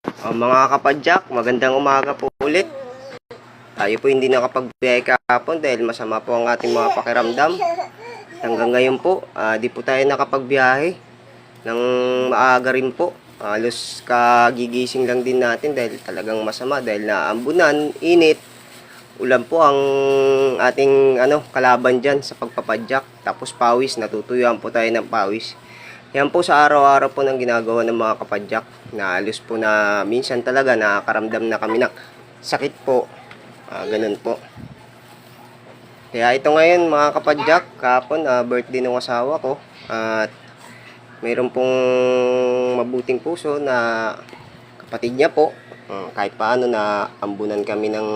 Mga kapadyak, magandang umaga po ulit. Tayo po hindi nakapagbiyahe kahapon dahil masama po ang ating mga pakiramdam. Hanggang ngayon po, di po tayo nakapagbiyahe ng maaga rin po. Halos kagigising lang din natin dahil talagang masama dahil naambunan, init, ulan po ang ating kalaban dyan sa pagpapadyak. Tapos pawis, natutuyuan po tayo ng pawis. Yan po sa araw-araw po ng ginagawa ng mga kapadyak na halos po na minsan talaga nakakaramdam na kami ng sakit po. Ganun po. Kaya ito ngayon mga kapadyak, kahapon birthday ng asawa ko at mayroon pong mabuting puso na kapatid niya po. Kahit paano na ambunan kami ng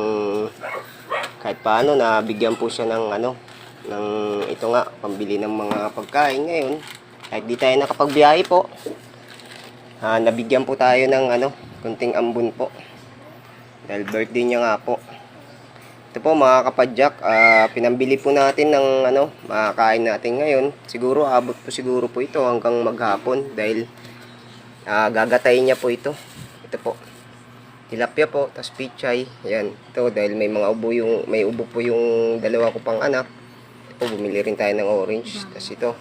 kahit paano na bigyan po siya ng ng ito nga pambili ng mga pagkain ngayon. Kahit di tayo nakapagbiyahe po, nabigyan po tayo ng kunting ambon po. Dahil birthday niya nga po. Ito po mga kapadyak, pinambili po natin ng makakain natin ngayon. Siguro abot po siguro po ito hanggang maghapon dahil gagatayin niya po ito. Ito po. Tilapia po, tas pichay. Yan. Ito dahil may ubo po yung dalawa ko pang anak. Bumili rin tayo ng orange. Tapos ito,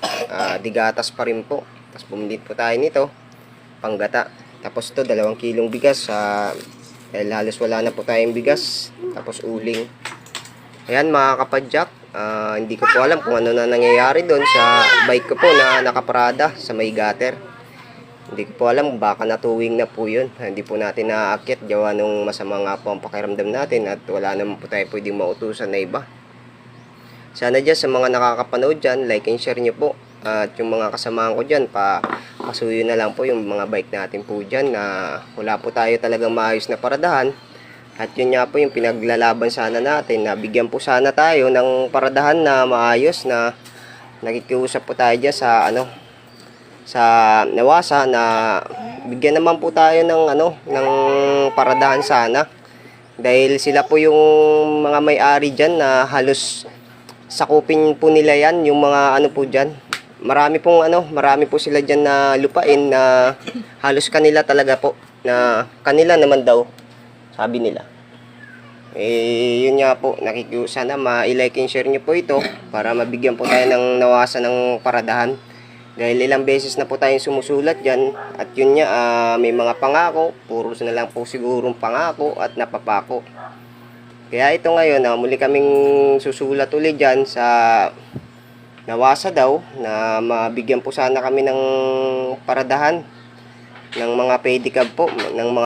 digatas pa rin po. Tapos bumili po tayo nito, panggata. Tapos ito, 2 kilong bigas. Dahil halos wala na po tayong bigas. Tapos uling. Ayan mga kapadyak. Hindi ko po alam kung ano na nangyayari doon sa bike ko po na nakaparada sa may gutter. Hindi ko po alam, baka natuwing na po yun. Hindi po natin naaakyat. Gawa nung masama nga po ang pakiramdam natin at wala naman po tayo pwedeng mautusan na iba. Sana dyan sa mga nakakapanood dyan, like and share nyo po. At yung mga kasamahan ko dyan, pasuyo na lang po yung mga bike natin po dyan na wala po tayo talagang maayos na paradahan. At yun nga po yung pinaglalaban sana natin na bigyan po sana tayo ng paradahan na maayos na nakikiusap po tayo dyan sa sa Nawasa na bigyan naman po tayo ng paradahan sana. Dahil sila po yung mga may-ari dyan na halos sakupin po nila yan, yung mga po dyan. Marami po sila dyan na lupain na halos kanila talaga po. Na kanila naman daw, sabi nila. Yun nga po, sana ma-like and share nyo po ito para mabigyan po tayo ng Nawasa ng paradahan. Dahil ilang beses na po tayong sumusulat dyan. At yun nga, may mga pangako, puros na lang po sigurong pangako at napapako. Kaya ito ngayon, muli kaming susulat ulit dyan sa Nawasa daw na mabigyan po sana kami ng paradahan ng mga pedicab po, ng mga